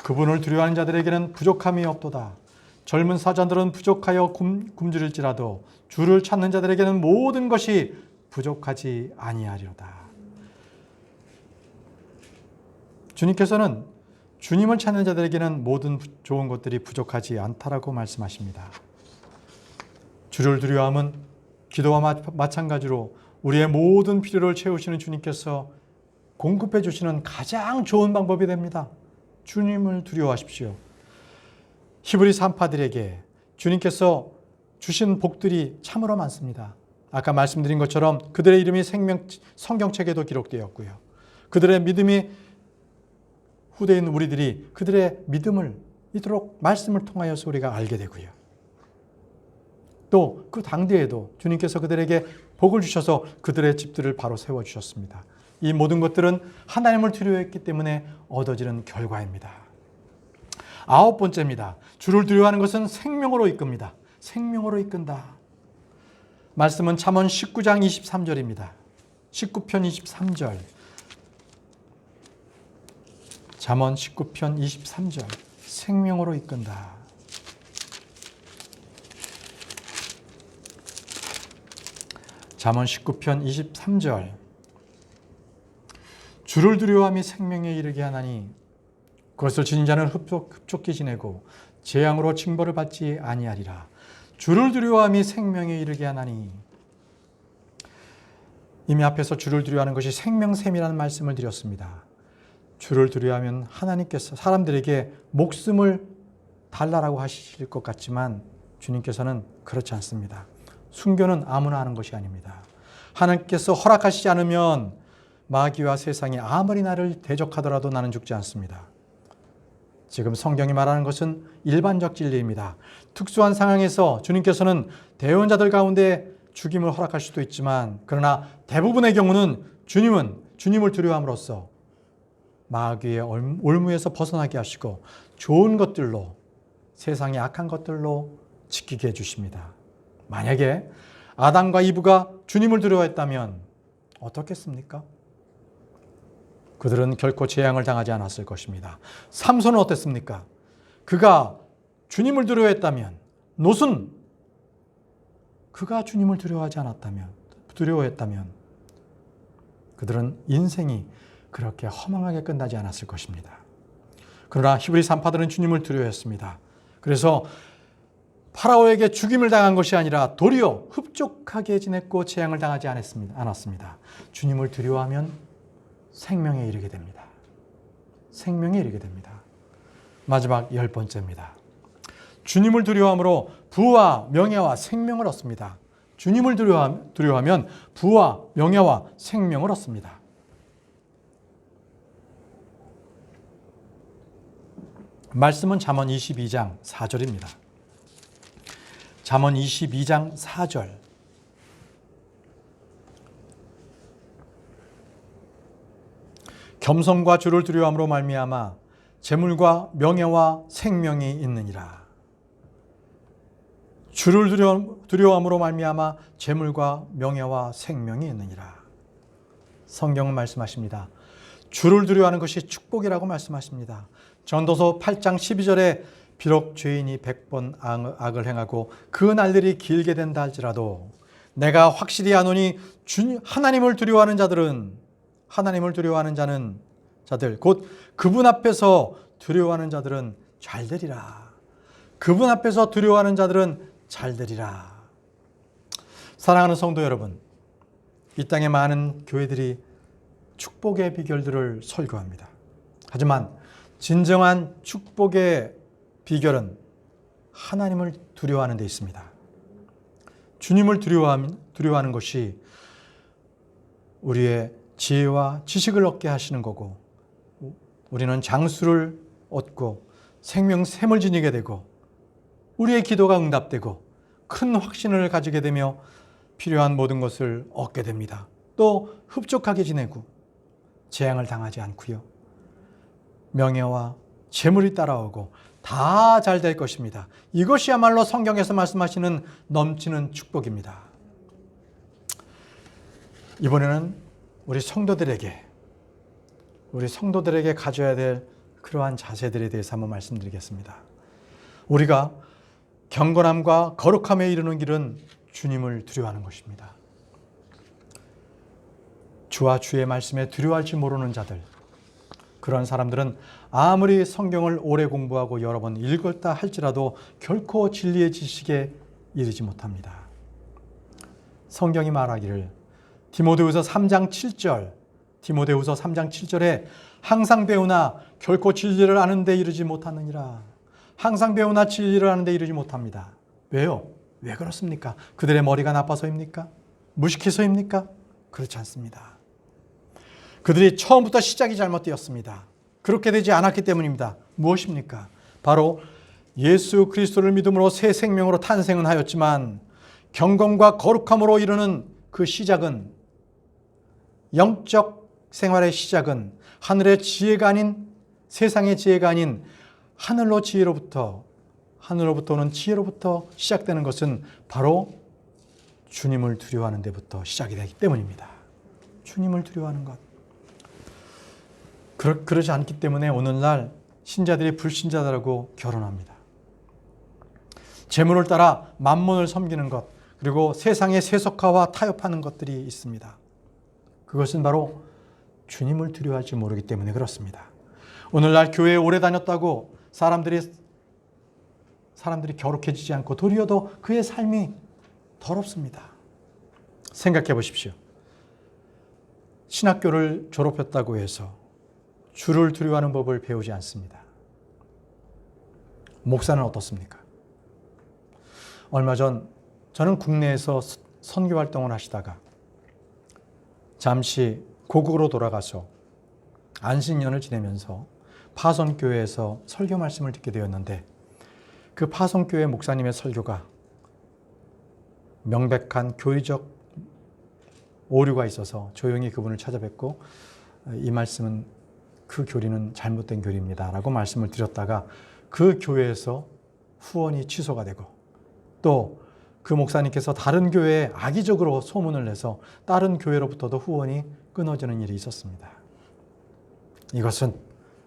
그분을 두려워하는 자들에게는 부족함이 없도다. 젊은 사자들은 부족하여 굶주릴지라도 주를 찾는 자들에게는 모든 것이 부족하지 아니하리로다. 주님께서는 주님을 찾는 자들에게는 모든 좋은 것들이 부족하지 않다라고 말씀하십니다. 주를 두려워함은 기도와 마찬가지로 우리의 모든 필요를 채우시는 주님께서 공급해 주시는 가장 좋은 방법이 됩니다. 주님을 두려워하십시오. 히브리 산파들에게 주님께서 주신 복들이 참으로 많습니다. 아까 말씀드린 것처럼 그들의 이름이 성경책에도 기록되었고요. 그들의 믿음이 후대인 우리들이 그들의 믿음을 이토록 말씀을 통하여서 우리가 알게 되고요. 또 그 당대에도 주님께서 그들에게 복을 주셔서 그들의 집들을 바로 세워주셨습니다. 이 모든 것들은 하나님을 두려워했기 때문에 얻어지는 결과입니다. 9번째입니다. 주를 두려워하는 것은 생명으로 이끕니다. 생명으로 이끈다. 말씀은 잠언 19장 23절입니다. 19편 23절. 잠언 19편 23절. 생명으로 이끈다. 잠언 19편 23절. 주를 두려워함이 생명에 이르게 하나니 그것을 지닌 자는 흡족히 지내고 재앙으로 징벌을 받지 아니하리라. 주를 두려워함이 생명에 이르게 하나니, 이미 앞에서 주를 두려워하는 것이 생명샘이라는 말씀을 드렸습니다. 주를 두려워하면 하나님께서 사람들에게 목숨을 달라라고 하실 것 같지만 주님께서는 그렇지 않습니다. 순교는 아무나 하는 것이 아닙니다. 하나님께서 허락하시지 않으면 마귀와 세상이 아무리 나를 대적하더라도 나는 죽지 않습니다. 지금 성경이 말하는 것은 일반적 진리입니다. 특수한 상황에서 주님께서는 대언자들 가운데 죽임을 허락할 수도 있지만, 그러나 대부분의 경우는 주님을 두려워함으로써 마귀의 올무에서 벗어나게 하시고 좋은 것들로, 세상의 악한 것들로 지키게 해주십니다. 만약에 아담과 이브가 주님을 두려워했다면 어떻겠습니까? 그들은 결코 재앙을 당하지 않았을 것입니다. 삼손은 어땠습니까? 그가 주님을 두려워했다면, 롯은 그가 주님을 두려워했다면 그들은 인생이 그렇게 허망하게 끝나지 않았을 것입니다. 그러나 히브리 산파들은 주님을 두려워했습니다. 그래서 파라오에게 죽임을 당한 것이 아니라 도리어 흡족하게 지냈고 재앙을 당하지 않았습니다. 주님을 두려워하면 생명에 이르게 됩니다. 생명에 이르게 됩니다. 마지막 10번째입니다. 주님을 두려워함으로 부와 명예와 생명을 얻습니다. 주님을 두려워하면 부와 명예와 생명을 얻습니다. 말씀은 잠언 22장 4절입니다. 잠언 22장 4절. 겸손과 주를 두려워함으로 말미암아 재물과 명예와 생명이 있느니라. 주를 두려워함으로 말미암아 재물과 명예와 생명이 있느니라. 성경은 말씀하십니다. 주를 두려워하는 것이 축복이라고 말씀하십니다. 전도서 8장 12절에 비록 죄인이 100번 악을 행하고 그 날들이 길게 된다 할지라도 내가 확실히 아노니 하나님을 두려워하는 자들 곧 그분 앞에서 두려워하는 자들은 잘되리라. 그분 앞에서 두려워하는 자들은 잘되리라. 사랑하는 성도 여러분, 이 땅에 많은 교회들이 축복의 비결들을 설교합니다. 하지만 진정한 축복의 비결은 하나님을 두려워하는 데 있습니다. 주님을 두려워하는 것이 우리의 지혜와 지식을 얻게 하시는 거고, 우리는 장수를 얻고 생명샘을 지니게 되고 우리의 기도가 응답되고 큰 확신을 가지게 되며 필요한 모든 것을 얻게 됩니다. 또 흡족하게 지내고 재앙을 당하지 않고요. 명예와 재물이 따라오고 다 잘 될 것입니다. 이것이야말로 성경에서 말씀하시는 넘치는 축복입니다. 이번에는 우리 성도들에게 가져야 될 그러한 자세들에 대해서 한번 말씀드리겠습니다. 우리가 경건함과 거룩함에 이르는 길은 주님을 두려워하는 것입니다. 주와 주의 말씀에 두려워할 줄 모르는 자들, 그런 사람들은 아무리 성경을 오래 공부하고 여러 번 읽었다 할지라도 결코 진리의 지식에 이르지 못합니다. 성경이 말하기를 디모데후서 3장 7절 디모데후서 3장 7절에 항상 배우나 결코 진리를 아는 데 이르지 못하느니라. 항상 배우나 진리를 아는 데 이르지 못합니다. 왜요? 왜 그렇습니까? 그들의 머리가 나빠서입니까? 무식해서입니까? 그렇지 않습니다. 그들이 처음부터 시작이 잘못되었습니다. 그렇게 되지 않았기 때문입니다. 무엇입니까? 바로 예수 그리스도를 믿음으로 새 생명으로 탄생은 하였지만 경건과 거룩함으로 이르는 그 시작은, 영적 생활의 시작은 하늘의 지혜가 아닌, 세상의 지혜가 아닌 하늘로부터 오는 지혜로부터 시작되는 것은 바로 주님을 두려워하는 데부터 시작이 되기 때문입니다. 주님을 두려워하는 것. 그러지 않기 때문에 오늘날 신자들이 불신자들하고 결혼합니다. 재물을 따라 만몬을 섬기는 것, 그리고 세상의 세속화와 타협하는 것들이 있습니다. 그것은 바로 주님을 두려워할지 모르기 때문에 그렇습니다. 오늘날 교회에 오래 다녔다고 사람들이 거룩해지지 않고 도리어 더 그의 삶이 더럽습니다. 생각해 보십시오. 신학교를 졸업했다고 해서 주를 두려워하는 법을 배우지 않습니다. 목사는 어떻습니까? 얼마 전 저는 국내에서 선교 활동을 하시다가 잠시 고국으로 돌아가서 안식년을 지내면서 파송교회에서 설교 말씀을 듣게 되었는데, 그 파송교회 목사님의 설교가 명백한 교리적 오류가 있어서 조용히 그분을 찾아뵙고 이 말씀은, 그 교리는 잘못된 교리입니다 라고 말씀을 드렸다가 그 교회에서 후원이 취소가 되고, 또 그 목사님께서 다른 교회에 악의적으로 소문을 내서 다른 교회로부터도 후원이 끊어지는 일이 있었습니다. 이것은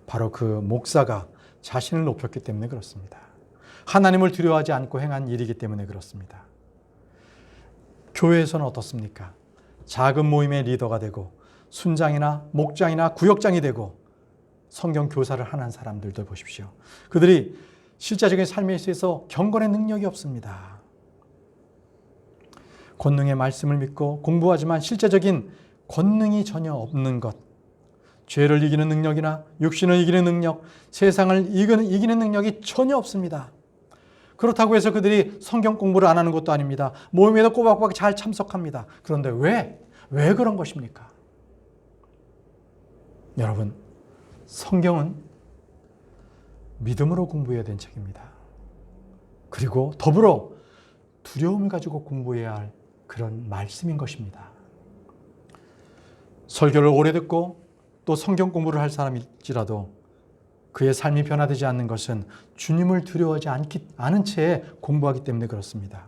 바로 그 목사가 자신을 높였기 때문에 그렇습니다. 하나님을 두려워하지 않고 행한 일이기 때문에 그렇습니다. 교회에서는 어떻습니까? 작은 모임의 리더가 되고 순장이나 목장이나 구역장이 되고 성경 교사를 하는 사람들도 보십시오. 그들이 실제적인 삶에 있어서 경건의 능력이 없습니다. 권능의 말씀을 믿고 공부하지만 실제적인 권능이 전혀 없는 것, 죄를 이기는 능력이나 육신을 이기는 능력, 세상을 이기는 능력이 전혀 없습니다. 그렇다고 해서 그들이 성경 공부를 안 하는 것도 아닙니다. 모임에도 꼬박꼬박 잘 참석합니다. 그런데 왜 그런 것입니까? 여러분, 성경은 믿음으로 공부해야 되는 책입니다. 그리고 더불어 두려움을 가지고 공부해야 할 그런 말씀인 것입니다. 설교를 오래 듣고 또 성경 공부를 할 사람일지라도 그의 삶이 변화되지 않는 것은 주님을 두려워하지 않은 채 공부하기 때문에 그렇습니다.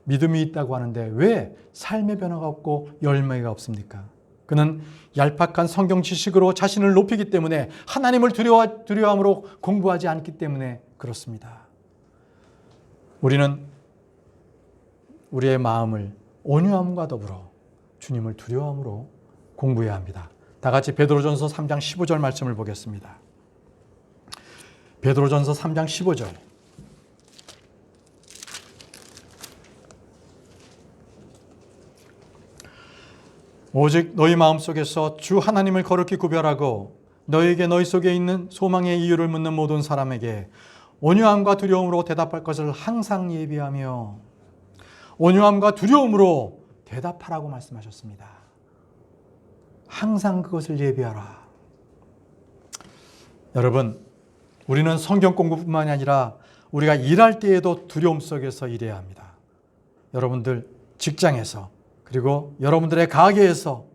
믿음이 있다고 하는데 왜 삶의 변화가 없고 열매가 없습니까? 그는 얄팍한 성경 지식으로 자신을 높이기 때문에, 하나님을 두려워함으로 공부하지 않기 때문에 그렇습니다. 우리는 우리의 마음을 온유함과 더불어 주님을 두려워함으로 공부해야 합니다. 다 같이 베드로전서 3장 15절 말씀을 보겠습니다. 베드로전서 3장 15절. 오직 너희 마음속에서 주 하나님을 거룩히 구별하고 너희에게 너희 속에 있는 소망의 이유를 묻는 모든 사람에게 온유함과 두려움으로 대답할 것을 항상 예비하며, 온유함과 두려움으로 대답하라고 말씀하셨습니다. 항상 그것을 예비하라. 여러분, 우리는 성경 공부뿐만이 아니라 우리가 일할 때에도 두려움 속에서 일해야 합니다. 여러분들 직장에서, 그리고 여러분들의 가게에서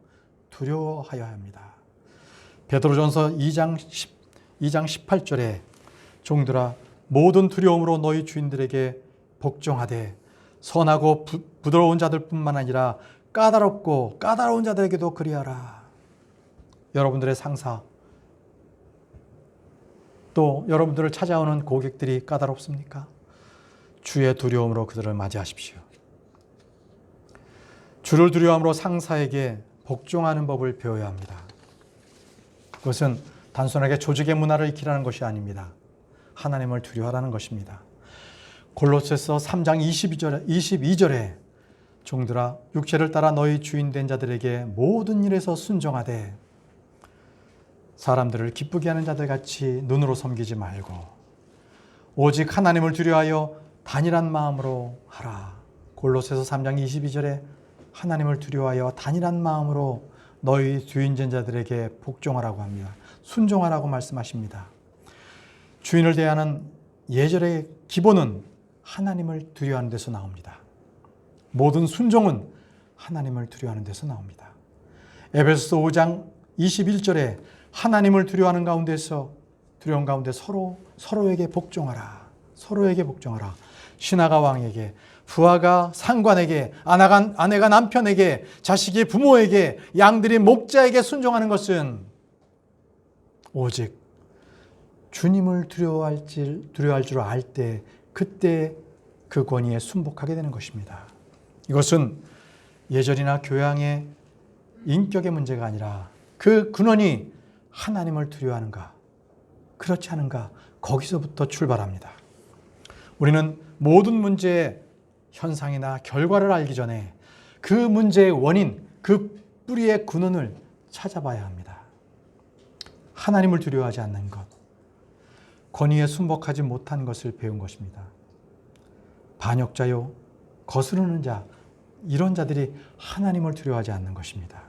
두려워하여야 합니다. 베드로전서 2장 18절에 종들아 모든 두려움으로 너희 주인들에게 복종하되 선하고 부드러운 자들뿐만 아니라 까다로운 자들에게도 그리하라. 여러분들의 상사, 또 여러분들을 찾아오는 고객들이 까다롭습니까? 주의 두려움으로 그들을 맞이하십시오. 주를 두려움으로 상사에게 복종하는 법을 배워야 합니다. 그것은 단순하게 조직의 문화를 익히라는 것이 아닙니다. 하나님을 두려워하라는 것입니다. 골로새서 3장 22절에 종들아 육체를 따라 너희 주인 된 자들에게 모든 일에서 순종하되 사람들을 기쁘게 하는 자들 같이 눈으로 섬기지 말고 오직 하나님을 두려워하여 단일한 마음으로 하라. 골로새서 3장 22절에 하나님을 두려워하여 단일한 마음으로 너희 주인된 자들에게 복종하라고 합니다. 순종하라고 말씀하십니다. 주인을 대하는 예절의 기본은 하나님을 두려워하는 데서 나옵니다. 모든 순종은 하나님을 두려워하는 데서 나옵니다. 에베소서 5장 21절에 하나님을 두려워하는 가운데서 두려운 가운데 서로에게 복종하라. 서로에게 복종하라. 신하가 왕에게, 부하가 상관에게, 아내가 남편에게, 자식이 부모에게, 양들이 목자에게 순종하는 것은 오직 주님을 두려워할 줄 알 때 그때 그 권위에 순복하게 되는 것입니다. 이것은 예절이나 교양의 인격의 문제가 아니라 그 근원이 하나님을 두려워하는가, 그렇지 않은가, 거기서부터 출발합니다. 우리는 모든 문제의 현상이나 결과를 알기 전에 그 문제의 원인, 그 뿌리의 근원을 찾아봐야 합니다. 하나님을 두려워하지 않는 것, 권위에 순복하지 못한 것을 배운 것입니다. 반역자요, 거스르는 자, 이런 자들이 하나님을 두려워하지 않는 것입니다.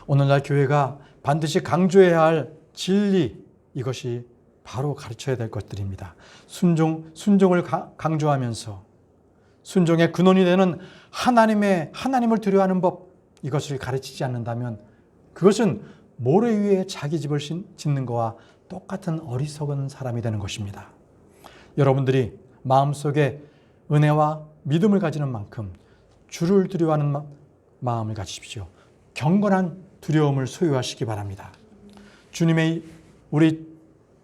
오늘날 교회가 반드시 강조해야 할 진리, 이것이 바로 가르쳐야 될 것들입니다. 순종을 강조하면서 순종의 근원이 되는 하나님을 두려워하는 법, 이것을 가르치지 않는다면 그것은 모래 위에 자기 집을 짓는 것과 똑같은 어리석은 사람이 되는 것입니다. 여러분들이 마음속에 은혜와 믿음을 가지는 만큼 주를 두려워하는 마음을 가지십시오. 경건한 두려움을 소유하시기 바랍니다. 우리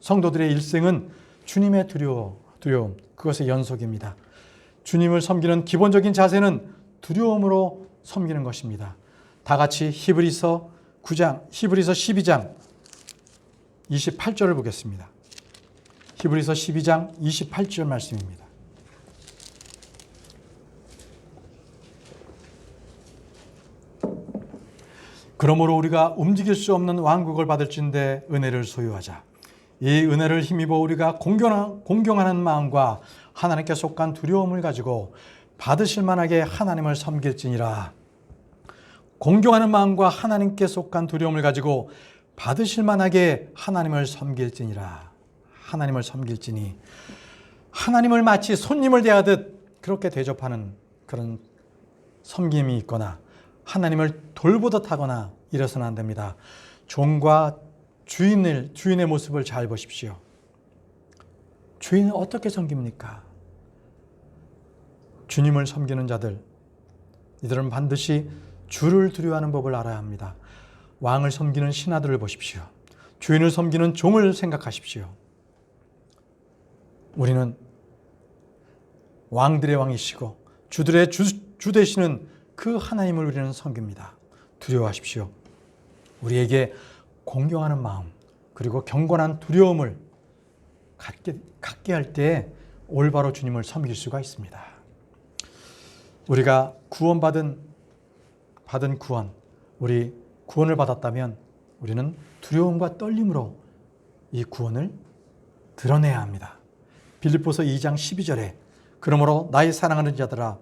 성도들의 일생은 주님의 두려움, 그것의 연속입니다. 주님을 섬기는 기본적인 자세는 두려움으로 섬기는 것입니다. 다 같이 히브리서 12장 28절을 보겠습니다. 히브리서 12장 28절 말씀입니다. 그러므로 우리가 움직일 수 없는 왕국을 받을진대 은혜를 소유하자. 이 은혜를 힘입어 우리가 공경하는 마음과 하나님께 속한 두려움을 가지고 받으실 만하게 하나님을 섬길지니라. 공경하는 마음과 하나님께 속한 두려움을 가지고 받으실 만하게 하나님을 섬길지니라. 하나님을 섬길지니, 하나님을 마치 손님을 대하듯 그렇게 대접하는 그런 섬김이 있거나 하나님을 돌보듯 하거나 이래서는 안 됩니다. 종과 주인의 모습을 잘 보십시오. 주인은 어떻게 섬깁니까? 주님을 섬기는 자들, 이들은 반드시 주를 두려워하는 법을 알아야 합니다. 왕을 섬기는 신하들을 보십시오. 주인을 섬기는 종을 생각하십시오. 우리는 왕들의 왕이시고 주들의 주 되시는 그 하나님을 우리는 섬깁니다. 두려워하십시오. 우리에게 공경하는 마음, 그리고 경건한 두려움을 갖게 할 때 올바로 주님을 섬길 수가 있습니다. 우리가 받은 구원, 우리 구원을 받았다면 우리는 두려움과 떨림으로 이 구원을 드러내야 합니다. 빌립보서 2장 12절에 그러므로 나의 사랑하는 자들아,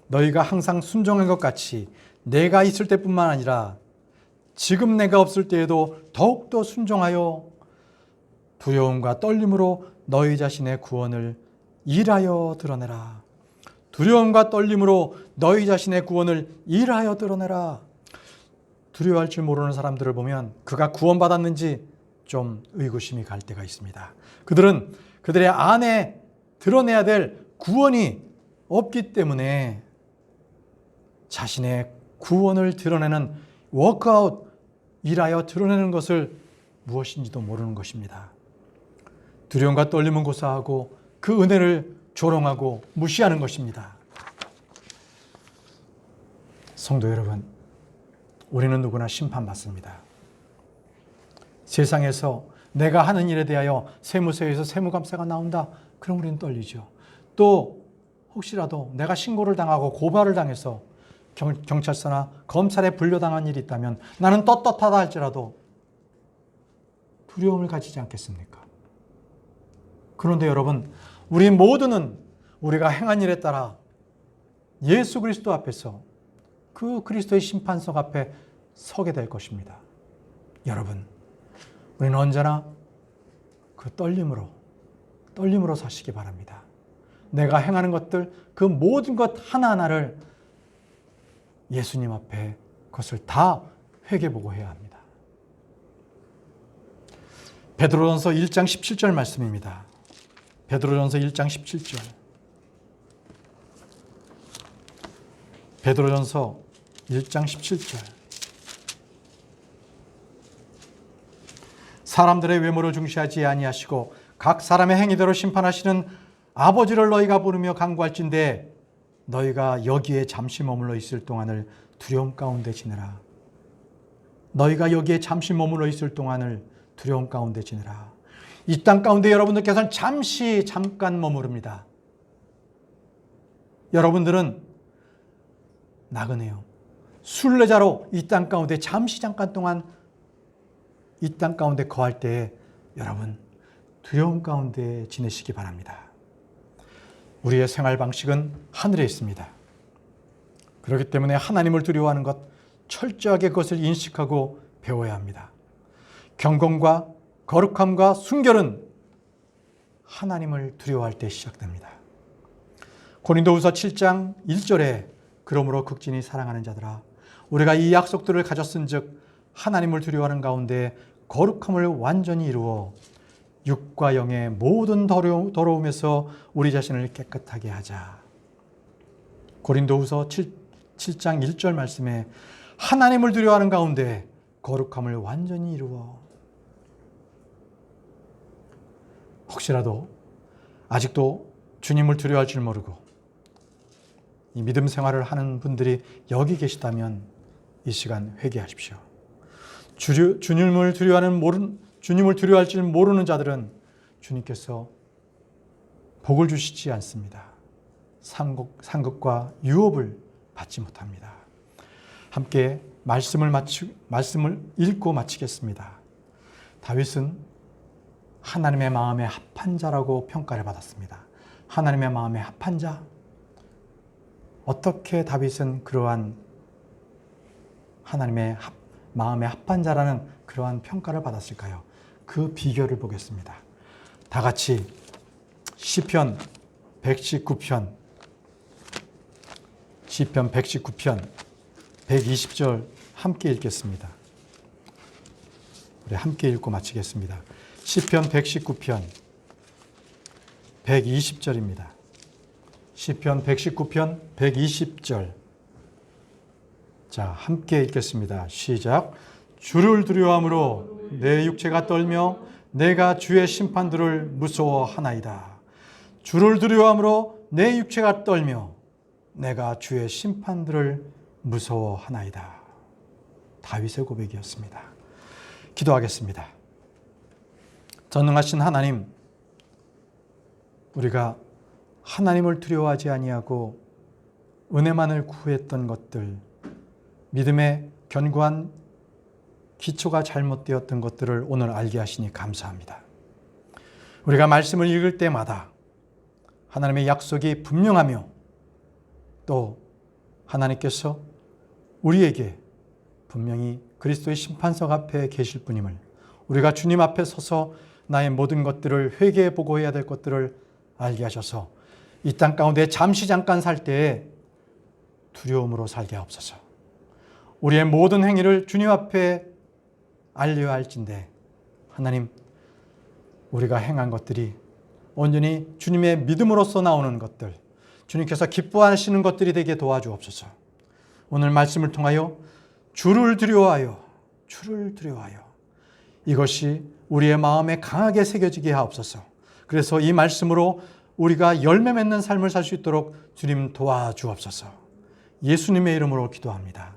너희가 항상 순종한 것 같이 내가 있을 때뿐만 아니라 지금 내가 없을 때에도 더욱더 순종하여 두려움과 떨림으로 너희 자신의 구원을 일하여 드러내라. 두려움과 떨림으로 너희 자신의 구원을 일하여 드러내라. 두려워할 줄 모르는 사람들을 보면 그가 구원받았는지 좀 의구심이 갈 때가 있습니다. 그들은 그들의 안에 드러내야 될 구원이 없기 때문에 자신의 구원을 드러내는 워크아웃, 일하여 드러내는 것을 무엇인지도 모르는 것입니다. 두려움과 떨림은 고사하고 그 은혜를 조롱하고 무시하는 것입니다. 성도 여러분, 우리는 누구나 심판받습니다. 세상에서 내가 하는 일에 대하여 세무서에서 세무감사가 나온다. 그럼 우리는 떨리죠. 또 혹시라도 내가 신고를 당하고 고발을 당해서 경찰서나 검찰에 불려당한 일이 있다면 나는 떳떳하다 할지라도 두려움을 가지지 않겠습니까? 그런데 여러분, 우리 모두는 우리가 행한 일에 따라 예수 그리스도 앞에서 그 그리스도의 심판석 앞에 서게 될 것입니다. 여러분, 우리는 언제나 그 떨림으로 사시기 바랍니다. 내가 행하는 것들, 그 모든 것 하나하나를 예수님 앞에 그것을 다 회개보고 해야 합니다. 베드로전서 1장 17절 말씀입니다. 베드로전서 1장 17절. 베드로전서 1장 17절. 사람들의 외모를 중시하지 아니하시고 각 사람의 행위대로 심판하시는 아버지를 너희가 부르며 간구할진대 너희가 여기에 잠시 머물러 있을 동안을 두려움 가운데 지내라. 너희가 여기에 잠시 머물러 있을 동안을 두려움 가운데 지내라. 이 땅 가운데 여러분들께서는 잠깐 머무릅니다. 여러분들은 나그네요. 순례자로 이 땅 가운데 잠깐 동안 이 땅 가운데 거할 때에 여러분 두려움 가운데 지내시기 바랍니다. 우리의 생활 방식은 하늘에 있습니다. 그렇기 때문에 하나님을 두려워하는 것, 철저하게 그것을 인식하고 배워야 합니다. 경건과 거룩함과 순결은 하나님을 두려워할 때 시작됩니다. 고린도후서 7장 1절에 그러므로 극진히 사랑하는 자들아 우리가 이 약속들을 가졌은즉 하나님을 두려워하는 가운데 거룩함을 완전히 이루어 육과 영의 모든 더러움에서 우리 자신을 깨끗하게 하자. 고린도후서 7장 1절 말씀에 하나님을 두려워하는 가운데 거룩함을 완전히 이루어. 혹시라도 아직도 주님을 두려워할 줄 모르고 이 믿음 생활을 하는 분들이 여기 계시다면 이 시간 회개하십시오. 주님을 두려워할 줄 모르는 자들은 주님께서 복을 주시지 않습니다. 상급과 유업을 받지 못합니다. 함께 말씀을 읽고 마치겠습니다. 다윗은 하나님의 마음에 합한 자라고 평가를 받았습니다. 하나님의 마음에 합한 자. 어떻게 다윗은 그러한 하나님의 마음에 합한 자라는 그러한 평가를 받았을까요? 그 비결을 보겠습니다. 다 같이 시편 119편 120절 함께 읽겠습니다. 우리 함께 읽고 마치겠습니다. 시편 119편 120절입니다. 시편 119편 120절. 자, 함께 읽겠습니다. 시작. 주를 두려워함으로 내 육체가 떨며 내가 주의 심판들을 무서워하나이다. 주를 두려워함으로 내 육체가 떨며 내가 주의 심판들을 무서워하나이다. 다윗의 고백이었습니다. 기도하겠습니다. 전능하신 하나님, 우리가 하나님을 두려워하지 아니하고 은혜만을 구했던 것들, 믿음의 견고한 기초가 잘못되었던 것들을 오늘 알게 하시니 감사합니다. 우리가 말씀을 읽을 때마다 하나님의 약속이 분명하며 또 하나님께서 우리에게 분명히 그리스도의 심판석 앞에 계실 분임을, 우리가 주님 앞에 서서 나의 모든 것들을 회개해 보고 해야 될 것들을 알게 하셔서 이 땅 가운데 잠깐 살 때에 두려움으로 살게 하옵소서. 우리의 모든 행위를 주님 앞에 알려야 할진대 하나님, 우리가 행한 것들이 온전히 주님의 믿음으로서 나오는 것들, 주님께서 기뻐하시는 것들이 되게 도와주옵소서. 오늘 말씀을 통하여 주를 두려워하여 이것이 우리의 마음에 강하게 새겨지게 하옵소서. 그래서 이 말씀으로 우리가 열매 맺는 삶을 살 수 있도록 주님 도와주옵소서. 예수님의 이름으로 기도합니다.